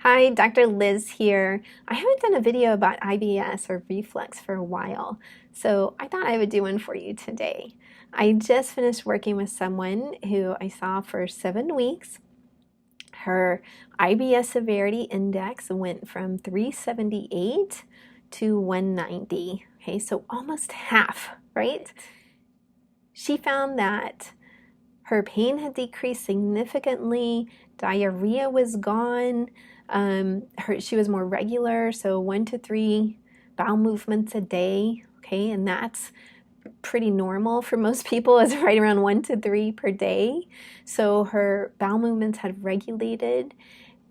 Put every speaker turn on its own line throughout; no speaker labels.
Hi, Dr. Liz here. I haven't done a video about IBS or reflux for a while, so I thought I would do one for you today. I just finished working with someone who I saw for 7 weeks. Her IBS severity index went from 378 to 190. Okay, so almost half, right? She found that her pain had decreased significantly, diarrhea was gone, she was more regular, so 1 to 3 bowel movements a day, okay, and that's pretty normal for most people, is right around 1 to 3 per day. So her bowel movements had regulated.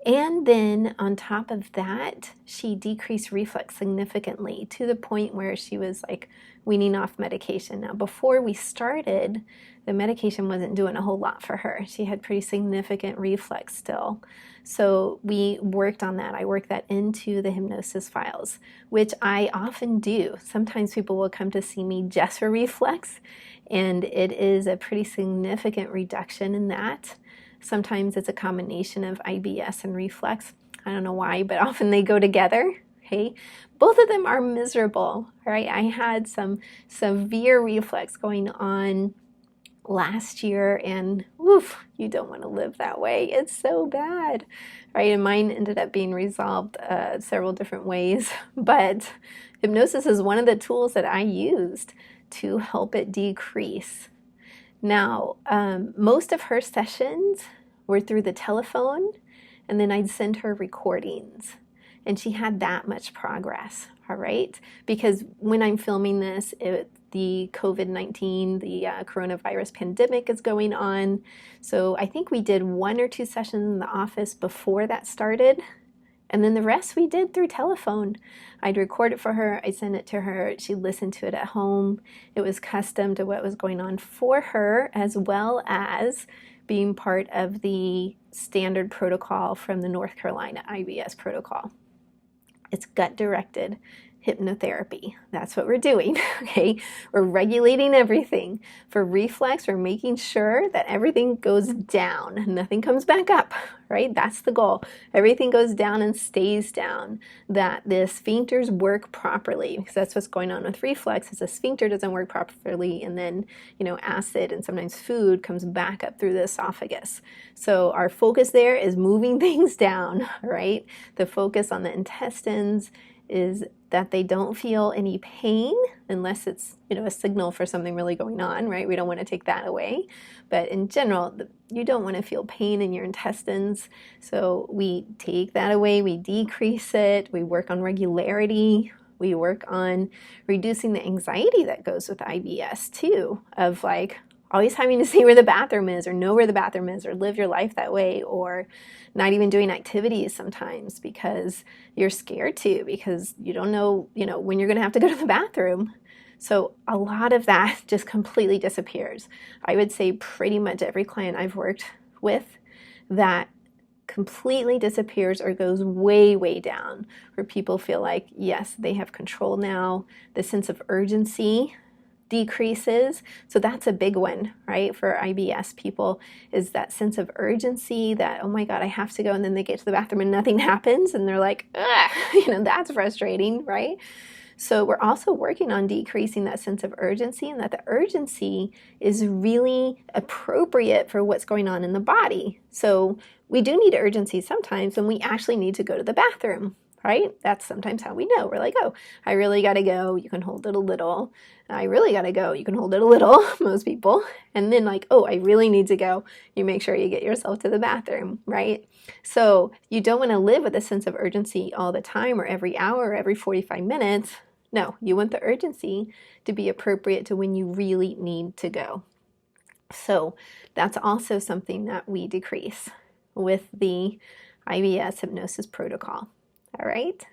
And then on top of that, she decreased reflux significantly to the point where she was like weaning off medication. Now, before we started, the medication wasn't doing a whole lot for her. She had pretty significant reflux still. So we worked on that. I worked that into the hypnosis files, which I often do. Sometimes people will come to see me just for reflux, and it is a pretty significant reduction in that. Sometimes it's a combination of IBS and reflux. I don't know why, but often they go together. Okay, both of them are miserable, right? I had some severe reflux going on last year, and woof, you don't want to live that way. It's so bad, right? And mine ended up being resolved several different ways, but hypnosis is one of the tools that I used to help it decrease. Now, most of her sessions were through the telephone, and then I'd send her recordings, and she had that much progress, all right? Because when I'm filming this, the COVID-19, the coronavirus pandemic is going on, so I think we did 1 or 2 sessions in the office before that started, and then the rest we did through telephone. I'd record it for her, I'd send it to her, she listened to it at home. It was custom to what was going on for her, as well as being part of the standard protocol from the North Carolina IBS protocol. It's gut-directed hypnotherapy. That's what we're doing, okay? We're regulating everything. For reflux, we're making sure that everything goes down, nothing comes back up, right? That's the goal. Everything goes down and stays down, that the sphincters work properly, because that's what's going on with reflux, is the sphincter doesn't work properly, and then, acid and sometimes food comes back up through the esophagus. So our focus there is moving things down, right? The focus on the intestines is that they don't feel any pain unless it's, a signal for something really going on, right? We don't want to take that away. But in general, you don't want to feel pain in your intestines. So we take that away, we decrease it, we work on regularity, we work on reducing the anxiety that goes with IBS too, of like always having to see where the bathroom is, or know where the bathroom is, or live your life that way, or not even doing activities sometimes because you're scared to, because you don't know, when you're going to have to go to the bathroom. So a lot of that just completely disappears. I would say pretty much every client I've worked with, that completely disappears or goes way, way down, where people feel like, yes, they have control now. The sense of urgency decreases. So that's a big one, right? For IBS people, is that sense of urgency that, oh my God, I have to go. And then they get to the bathroom and nothing happens. And they're like, that's frustrating, right? So we're also working on decreasing that sense of urgency, and that the urgency is really appropriate for what's going on in the body. So we do need urgency sometimes when we actually need to go to the bathroom, right? That's sometimes how we know. We're like, oh, I really got to go. You can hold it a little. I really got to go. You can hold it a little, most people. And then like, oh, I really need to go. You make sure you get yourself to the bathroom, right? So you don't want to live with a sense of urgency all the time, or every hour, or every 45 minutes. No, you want the urgency to be appropriate to when you really need to go. So that's also something that we decrease with the IBS hypnosis protocol. All right,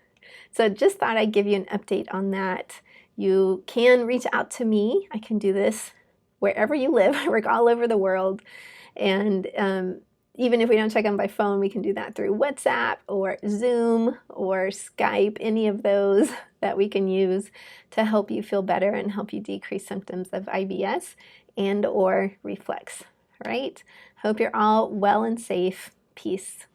so just thought I'd give you an update on that. You can reach out to me. I can do this wherever you live. I work all over the world. And even if we don't check on by phone, we can do that through WhatsApp or Zoom or Skype, any of those that we can use to help you feel better and help you decrease symptoms of IBS and or reflux. All right, hope you're all well and safe. Peace.